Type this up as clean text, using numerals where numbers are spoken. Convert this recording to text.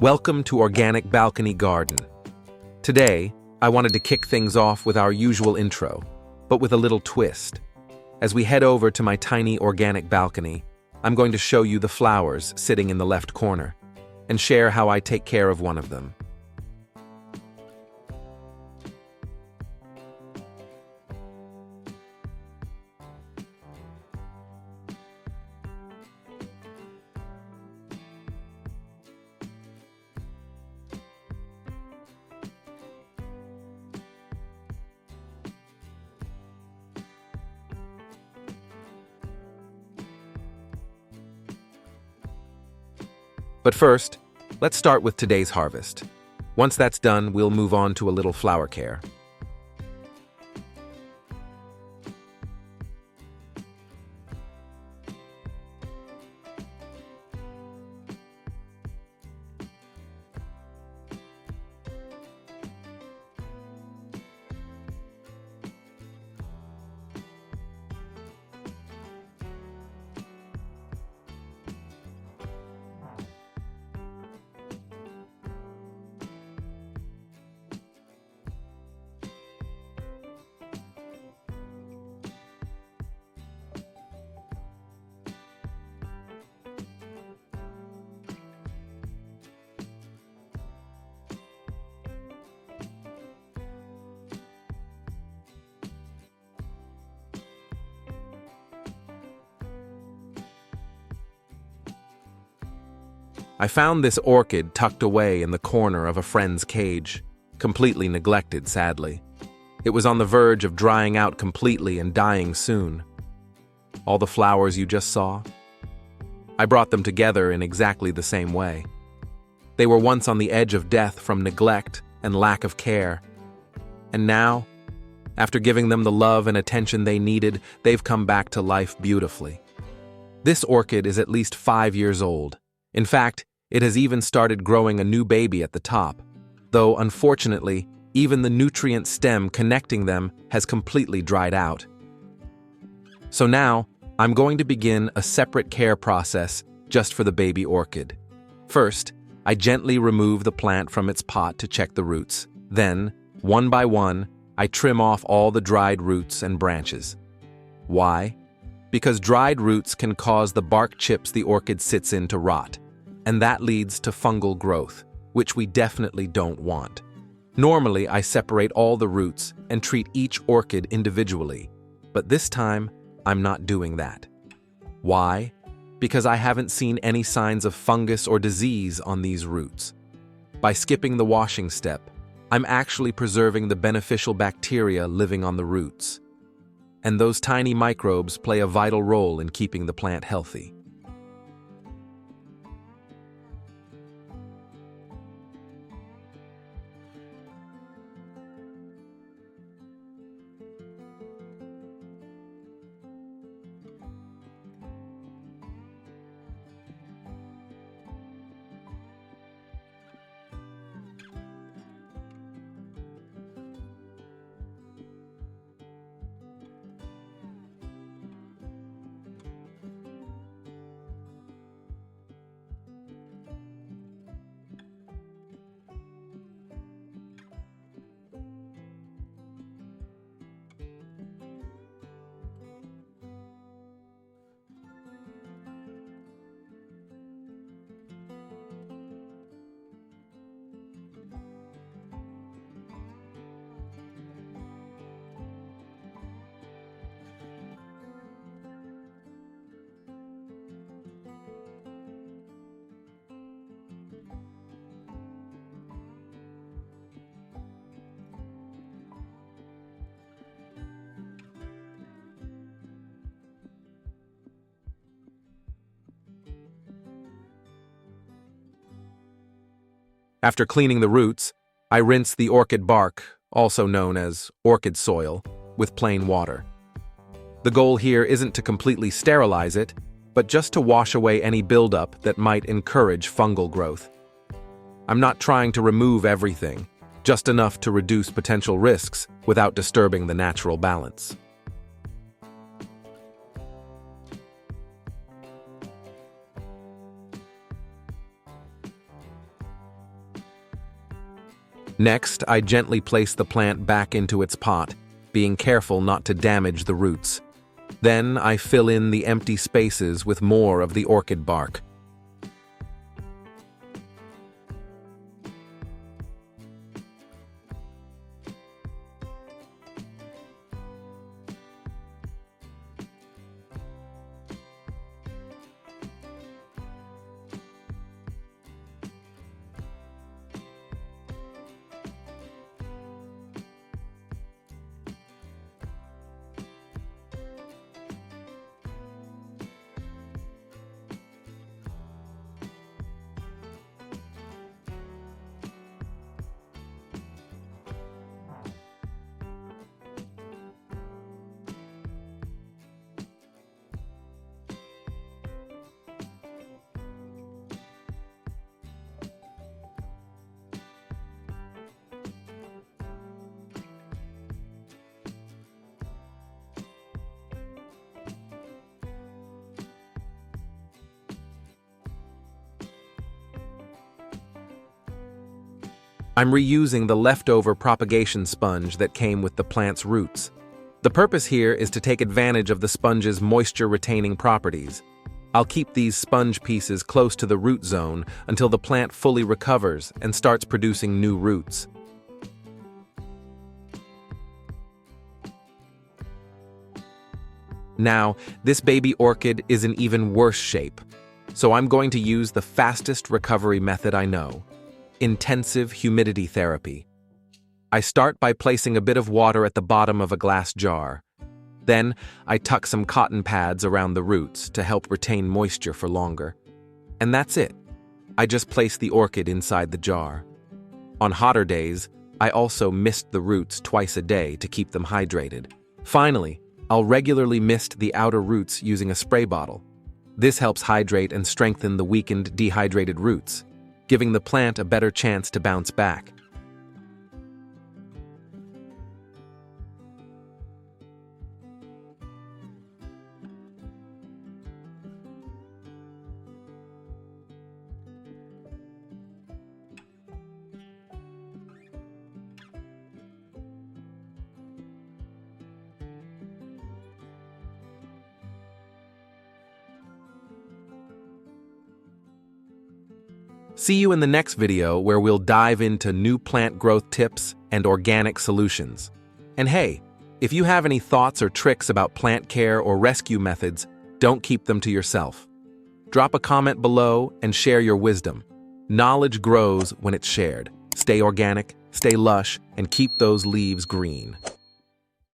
Welcome to Organic Balcony Garden. Today, I wanted to kick things off with our usual intro, but with a little twist. As we head over to my tiny organic balcony, I'm going to show you the flowers sitting in the left corner and share how I take care of one of them. But first, let's start with today's harvest. Once that's done, we'll move on to a little flower care. I found this orchid tucked away in the corner of a friend's cage, completely neglected, sadly. It was on the verge of drying out completely and dying soon. All the flowers you just saw? I brought them together in exactly the same way. They were once on the edge of death from neglect and lack of care. And now, after giving them the love and attention they needed, they've come back to life beautifully. This orchid is at least 5 years old. In fact, it has even started growing a new baby at the top, though unfortunately, even the nutrient stem connecting them has completely dried out. So now, I'm going to begin a separate care process just for the baby orchid. First, I gently remove the plant from its pot to check the roots. Then, one by one, I trim off all the dried roots and branches. Why? Because dried roots can cause the bark chips the orchid sits in to rot, and that leads to fungal growth, which we definitely don't want. Normally, I separate all the roots and treat each orchid individually, but this time, I'm not doing that. Why? Because I haven't seen any signs of fungus or disease on these roots. By skipping the washing step, I'm actually preserving the beneficial bacteria living on the roots. And those tiny microbes play a vital role in keeping the plant healthy. After cleaning the roots, I rinse the orchid bark, also known as orchid soil, with plain water. The goal here isn't to completely sterilize it, but just to wash away any buildup that might encourage fungal growth. I'm not trying to remove everything, just enough to reduce potential risks without disturbing the natural balance. Next, I gently place the plant back into its pot, being careful not to damage the roots. Then I fill in the empty spaces with more of the orchid bark. I'm reusing the leftover propagation sponge that came with the plant's roots. The purpose here is to take advantage of the sponge's moisture-retaining properties. I'll keep these sponge pieces close to the root zone until the plant fully recovers and starts producing new roots. Now, this baby orchid is in even worse shape, so I'm going to use the fastest recovery method I know: intensive humidity therapy. I start by placing a bit of water at the bottom of a glass jar. Then, I tuck some cotton pads around the roots to help retain moisture for longer. And that's it. I just place the orchid inside the jar. On hotter days, I also mist the roots twice a day to keep them hydrated. Finally, I'll regularly mist the outer roots using a spray bottle. This helps hydrate and strengthen the weakened, dehydrated roots, giving the plant a better chance to bounce back. See you in the next video where we'll dive into new plant growth tips and organic solutions. And hey, if you have any thoughts or tricks about plant care or rescue methods, don't keep them to yourself. Drop a comment below and share your wisdom. Knowledge grows when it's shared. Stay organic, stay lush, and keep those leaves green.